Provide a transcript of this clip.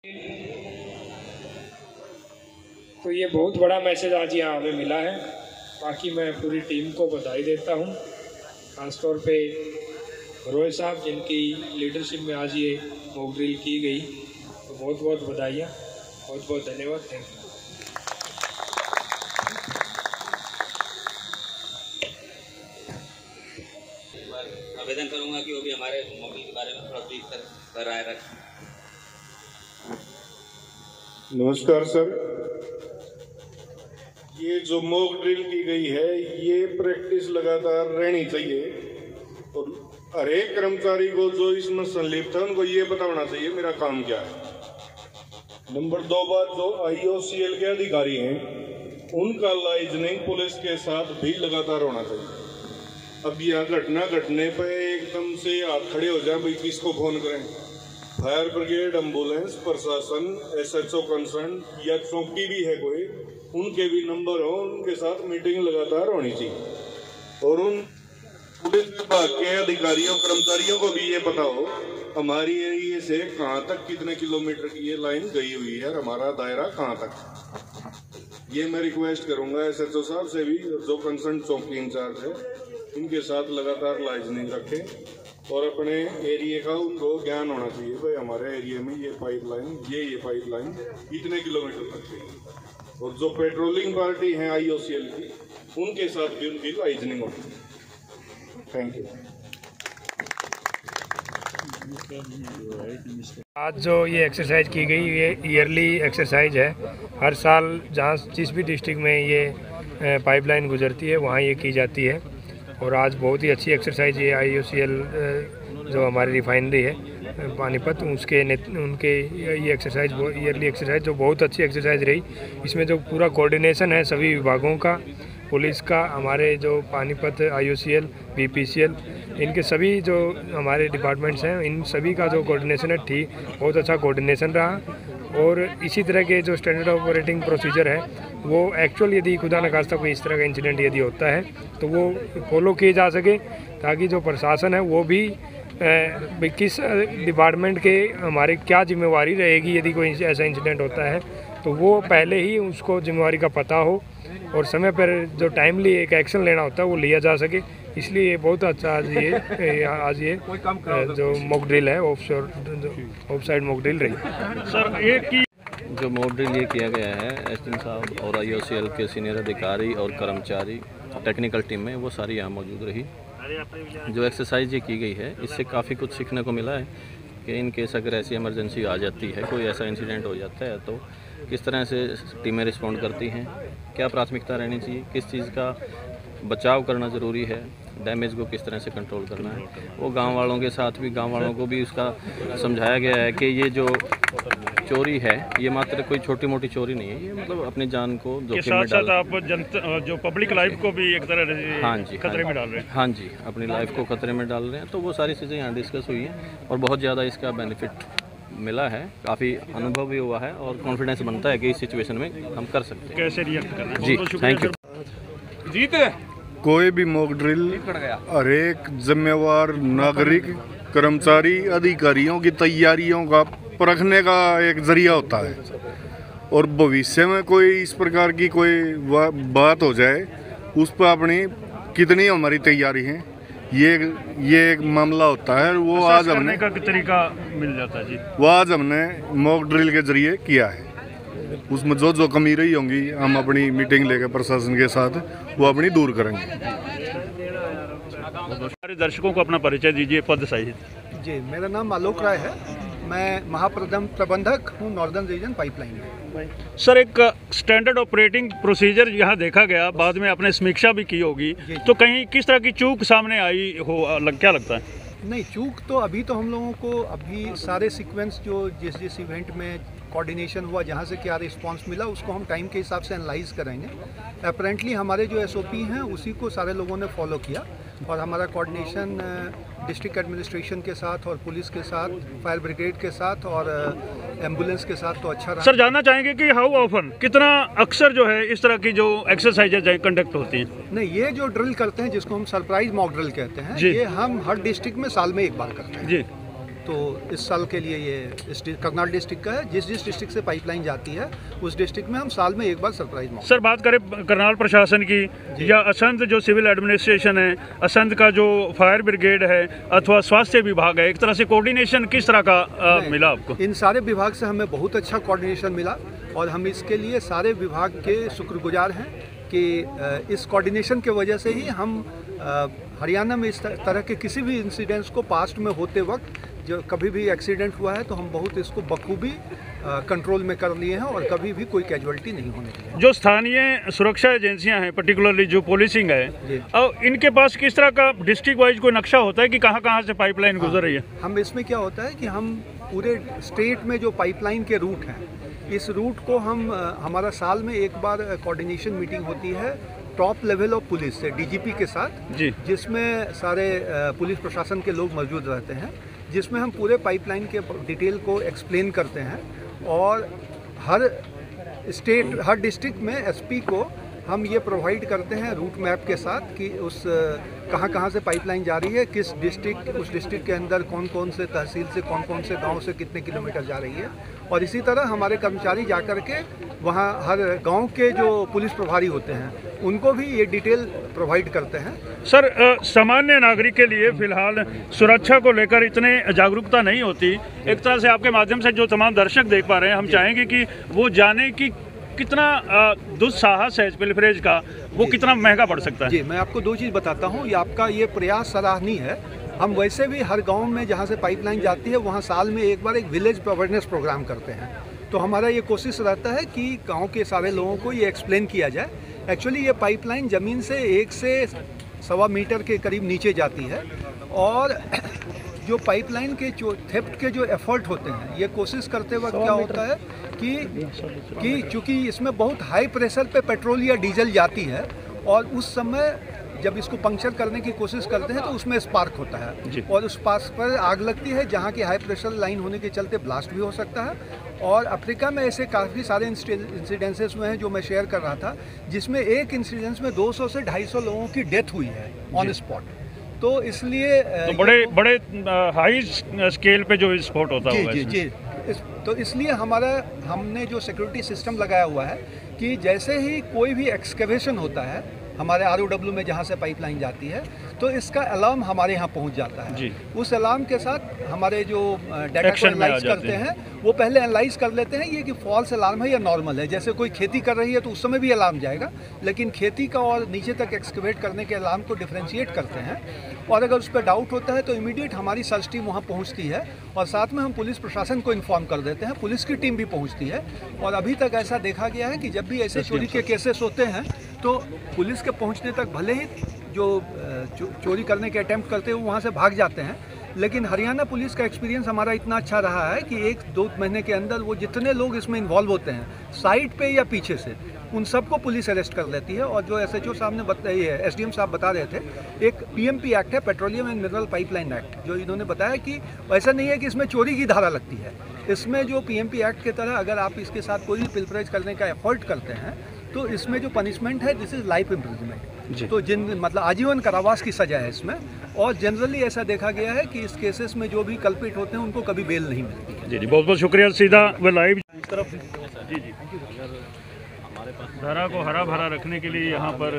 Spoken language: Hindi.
तो ये बहुत बड़ा मैसेज आज यहाँ हमें मिला है। बाकी मैं पूरी टीम को बधाई देता हूँ, खासतौर पे रोय साहब जिनकी लीडरशिप में आज ये मॉक ड्रिल की गई। तो बहुत बहुत बधाइयाँ, बहुत बहुत धन्यवाद। Thank you. आवेदन करूंगा कि वो भी हमारे मॉक ड्रिल के बारे में थोड़ा ब्रीफ कर राय रखें। नमस्कार सर, ये जो मॉक ड्रिल की गई है ये प्रैक्टिस लगातार रहनी चाहिए और हर एक कर्मचारी को जो इसमें संलिप्त है उनको ये पता होना चाहिए मेरा काम क्या है। नंबर 2 बात, जो IOCL के अधिकारी हैं उनका लाइजनिंग पुलिस के साथ भी लगातार होना चाहिए। अब यह घटना घटने पे एकदम से हाथ खड़े हो जाए, भाई किसको फोन करें? फायर ब्रिगेड, एम्बुलेंस, प्रशासन, SHO कंसर्न या चौकी भी है कोई, उनके भी नंबर हो, उनके साथ मीटिंग लगातार होनी चाहिए। और उन पुलिस विभाग के अधिकारियों कर्मचारियों को भी ये पता हो हमारी एरिया से कहाँ तक कितने किलोमीटर की ये लाइन गई हुई है, हमारा दायरा कहाँ तक। ये मैं रिक्वेस्ट करूंगा SHO साहब से भी, जो कंसर्न चौकी इंचार्ज है इनके साथ लगातार लाइजनिंग रखें और अपने एरिया का उनको ज्ञान होना चाहिए, भाई हमारे एरिया में ये पाइपलाइन इतने किलोमीटर तक है। और जो पेट्रोलिंग पार्टी है IOCL की, उनके साथ भी उनकी लाइजनिंग होती है। Thank you. आज जो ये एक्सरसाइज की गई ये ईयरली एक्सरसाइज है। हर साल जहाँ जिस भी डिस्ट्रिक्ट में ये पाइपलाइन गुजरती है वहाँ ये की जाती है। और आज बहुत ही अच्छी एक्सरसाइज ये IOCL जो हमारी रिफाइनरी है पानीपत, उनके ये एक्सरसाइज ईयरली एक्सरसाइज जो बहुत अच्छी एक्सरसाइज रही। इसमें जो पूरा कोऑर्डिनेशन है सभी विभागों का, पुलिस का, हमारे जो पानीपत IOCL, BPCL, इनके सभी जो हमारे डिपार्टमेंट्स हैं इन सभी का जो कोऑर्डिनेशन है ठीक बहुत अच्छा कोऑर्डिनेशन रहा। और इसी तरह के जो स्टैंडर्ड ऑपरेटिंग प्रोसीजर है वो एक्चुअल यदि खुदा न खास्ता कोई इस तरह का इंसिडेंट यदि होता है तो वो फॉलो किए जा सके, ताकि जो प्रशासन है वो भी किस डिपार्टमेंट के हमारे क्या जिम्मेवारी रहेगी यदि कोई ऐसा इंसिडेंट होता है तो वो पहले ही उसको जिम्मेवारी का पता हो और समय पर जो टाइमली एक एक्शन लेना होता है वो लिया जा सके। इसलिए बहुत अच्छा आज ये जो मॉक ड्रिल है ऑफ साइड मॉक ड्रिल रही। सर एक ही जो मॉक ड्रिल ये किया गया है SDM साहब और IOCL के सीनियर अधिकारी और कर्मचारी टेक्निकल टीम में वो सारी यहाँ मौजूद रही। जो एक्सरसाइज ये की गई है इससे काफ़ी कुछ सीखने को मिला है कि इन केस अगर ऐसी इमरजेंसी आ जाती है, कोई ऐसा इंसिडेंट हो जाता है तो किस तरह से टीमें रिस्पॉन्ड करती हैं, क्या प्राथमिकता रहनी चाहिए, किस चीज़ का बचाव करना ज़रूरी है, डैमेज को किस तरह से कंट्रोल करना है। वो गांव वालों के साथ भी गांव वालों को भी उसका समझाया गया है कि ये जो चोरी है ये मात्र कोई छोटी मोटी चोरी नहीं है, ये मतलब अपनी जान को जोखिम में डाल, आप जो पब्लिक लाइफ को भी एक तरह हाँ जी खतरे में डाल रहे हैं। हाँ जी, अपनी लाइफ को खतरे में डाल रहे हैं। तो वो सारी चीज़ें यहाँ डिस्कस हुई हैं और बहुत ज़्यादा इसका बेनिफिट मिला है, काफ़ी अनुभव भी हुआ है और कॉन्फिडेंस बनता है कि इस सिचुएशन में हम कर सकते हैं। कैसे रिएक्ट करना है? जी थैंक यू। जीत कोई भी मॉक ड्रिल हर एक जिम्मेवार नागरिक, कर्मचारी, अधिकारियों की तैयारियों का परखने का एक जरिया होता है। और भविष्य में कोई इस प्रकार की कोई बात हो जाए उस पर अपनी कितनी हमारी तैयारी है ये एक मामला होता है। वो आज हमने का तरीका मिल जाता है जी, वो आज हमने मॉक ड्रिल के जरिए किया है। उसमें जो कमी रही होंगी हम अपनी मीटिंग लेकर प्रशासन के साथ वो अपनी दूर करेंगे। सारे दर्शकों को अपना परिचय दीजिए पद सहित। जी, मेरा नाम आलोक राय है, मैं महाप्रबंधक हूँ नॉर्दर्न रीजन पाइपलाइन में। सर एक स्टैंडर्ड ऑपरेटिंग प्रोसीजर यहाँ देखा गया, बाद में आपने समीक्षा भी की होगी, तो कहीं किस तरह की चूक सामने आई हो, क्या लगता है? नहीं, चूक तो अभी तो हम लोगों को अभी सारे सीक्वेंस जो जिस इवेंट में कोऑर्डिनेशन हुआ, जहाँ से क्या रिस्पांस मिला, उसको हम टाइम के हिसाब से एनालाइज करेंगे। अपेरेंटली हमारे जो SOP हैं उसी को सारे लोगों ने फॉलो किया और हमारा कोऑर्डिनेशन डिस्ट्रिक्ट एडमिनिस्ट्रेशन के साथ और पुलिस के साथ, फायर ब्रिगेड के साथ और एम्बुलेंस के साथ तो अच्छा रहा। सर जानना चाहेंगे कि हाउ ऑफन, कितना अक्सर जो है इस तरह की जो एक्सरसाइजेज कंडक्ट होती हैं? नहीं, ये जो ड्रिल करते हैं जिसको हम सरप्राइज मॉक ड्रिल कहते हैं, ये हम हर डिस्ट्रिक्ट में साल में एक बार करते हैं। जी, तो इस साल के लिए ये करनाल डिस्ट्रिक्ट का है। जिस डिस्ट्रिक्ट से पाइपलाइन जाती है उस डिस्ट्रिक्ट में हम साल में एक बार सरप्राइज माहौल। सर, बात करें करनाल प्रशासन की या असंध जो सिविल एडमिनिस्ट्रेशन है, असंध का जो फायर ब्रिगेड है अथवा स्वास्थ्य विभाग है, एक तरह से कोऑर्डिनेशन किस तरह का मिला आपको? इन सारे विभाग से हमें बहुत अच्छा कोऑर्डिनेशन मिला और हम इसके लिए सारे विभाग के शुक्रगुजार हैं कि इस कोऑर्डिनेशन की वजह से ही हम हरियाणा में इस तरह के किसी भी इंसिडेंट्स को पास्ट में होते वक्त जो कभी भी एक्सीडेंट हुआ है तो हम बहुत इसको बखूबी कंट्रोल में कर लिए हैं और कभी भी कोई कैजुअलिटी नहीं होने दी है। जो स्थानीय सुरक्षा एजेंसियां हैं, पर्टिकुलरली जो पुलिसिंग है, और इनके पास किस तरह का डिस्ट्रिक्ट वाइज कोई नक्शा होता है कि कहां से पाइपलाइन गुजर रही है? हम इसमें क्या होता है कि हम पूरे स्टेट में जो पाइपलाइन के रूट हैं, इस रूट को हम हमारा साल में एक बार कोऑर्डिनेशन मीटिंग होती है टॉप लेवल ऑफ पुलिस से डीजीपी के साथ जी, जिसमें सारे पुलिस प्रशासन के लोग मौजूद रहते हैं, जिसमें हम पूरे पाइपलाइन के डिटेल को एक्सप्लेन करते हैं और हर डिस्ट्रिक्ट में एसपी को हम ये प्रोवाइड करते हैं रूट मैप के साथ कि उस कहाँ से पाइपलाइन जा रही है, किस डिस्ट्रिक्ट, उस डिस्ट्रिक्ट के अंदर कौन कौन से तहसील से कौन से गांव से कितने किलोमीटर जा रही है। और इसी तरह हमारे कर्मचारी जा कर के वहाँ हर गांव के जो पुलिस प्रभारी होते हैं उनको भी ये डिटेल प्रोवाइड करते हैं। सर, सामान्य नागरिक के लिए फिलहाल सुरक्षा को लेकर इतने जागरूकता नहीं होती। एक तरह से आपके माध्यम से जो तमाम दर्शक देख पा रहे हैं, हम चाहेंगे कि वो जाने की कितना दुस्साहस है इस पिलफरेज का, वो कितना महंगा पड़ सकता है। जी, मैं आपको दो चीज़ बताता हूँ। ये आपका ये प्रयास सराहनीय है। हम वैसे भी हर गांव में जहाँ से पाइपलाइन जाती है वहाँ साल में एक बार एक विलेज अवेयरनेस प्रोग्राम करते हैं। तो हमारा ये कोशिश रहता है कि गांव के सारे लोगों को ये एक्सप्लेन किया जाए। एक्चुअली ये पाइपलाइन ज़मीन से 1 से 1.25 मीटर के करीब नीचे जाती है और जो पाइपलाइन के जो थेफ्ट के जो एफर्ट होते हैं, ये कोशिश करते वक्त क्या होता है कि चूँकि इसमें बहुत हाई प्रेशर पे पेट्रोल या डीजल जाती है और उस समय जब इसको पंक्चर करने की कोशिश करते हैं तो उसमें स्पार्क होता है और उस पास पर आग लगती है, जहाँ की हाई प्रेशर लाइन होने के चलते ब्लास्ट भी हो सकता है। और अफ्रीका में ऐसे काफ़ी सारे इंसिडेंसेस हुए हैं जो मैं शेयर कर रहा था, जिसमें एक इंसिडेंस में 200 से 250 लोगों की डेथ हुई है ऑन स्पॉट। तो इसलिए तो बड़े हाई स्केल पे जो विस्फोट होता है। जी। तो इसलिए हमने जो सिक्योरिटी सिस्टम लगाया हुआ है कि जैसे ही कोई भी एक्सकेवेशन होता है हमारे ROW में जहाँ से पाइपलाइन जाती है, तो इसका अलार्म हमारे यहाँ पहुँच जाता है। उस अलार्म के साथ हमारे जो डाटा को एनालाइज करते हैं वो पहले एनालाइज कर लेते हैं ये कि फॉल्स अलार्म है या नॉर्मल है। जैसे कोई खेती कर रही है तो उस समय भी अलार्म जाएगा, लेकिन खेती का और नीचे तक एक्सकेवेट करने के अलार्म को डिफ्रेंशिएट करते हैं और अगर उस पर डाउट होता है तो इमीडिएट हमारी सर्च टीम वहाँ पहुँचती है और साथ में हम पुलिस प्रशासन को इन्फॉर्म कर देते हैं, पुलिस की टीम भी पहुँचती है। और अभी तक ऐसा देखा गया है कि जब भी ऐसे चोरी के केसेस होते हैं तो पुलिस के पहुंचने तक भले ही जो चोरी करने के अटेम्प्ट करते हैं वो वहाँ से भाग जाते हैं, लेकिन हरियाणा पुलिस का एक्सपीरियंस हमारा इतना अच्छा रहा है कि 1-2 महीने के अंदर वो जितने लोग इसमें इन्वॉल्व होते हैं साइड पे या पीछे से, उन सबको पुलिस अरेस्ट कर लेती है। और जो SHO साहब ने बताया, SDM साहब बता रहे थे, एक PMP एक्ट है, petroleum and mineral pipeline act, जो इन्होंने बताया कि ऐसा नहीं है कि इसमें चोरी की धारा लगती है। इसमें जो PMP एक्ट के तरह अगर आप इसके साथ कोई भी पिलफरेज करने का एफर्ट करते हैं तो इसमें जो पनिशमेंट है दिस इज लाइफ इम्प्रिजनमेंट, तो मतलब आजीवन कारावास की सजा है इसमें। और जनरली ऐसा देखा गया है कि इस केसेस में जो भी कल्पिट होते हैं उनको कभी बेल नहीं मिलती। जी, बहुत बहुत शुक्रिया। सीधा व लाइव तरफ जी धारा को हरा भरा रखने के लिए यहाँ पर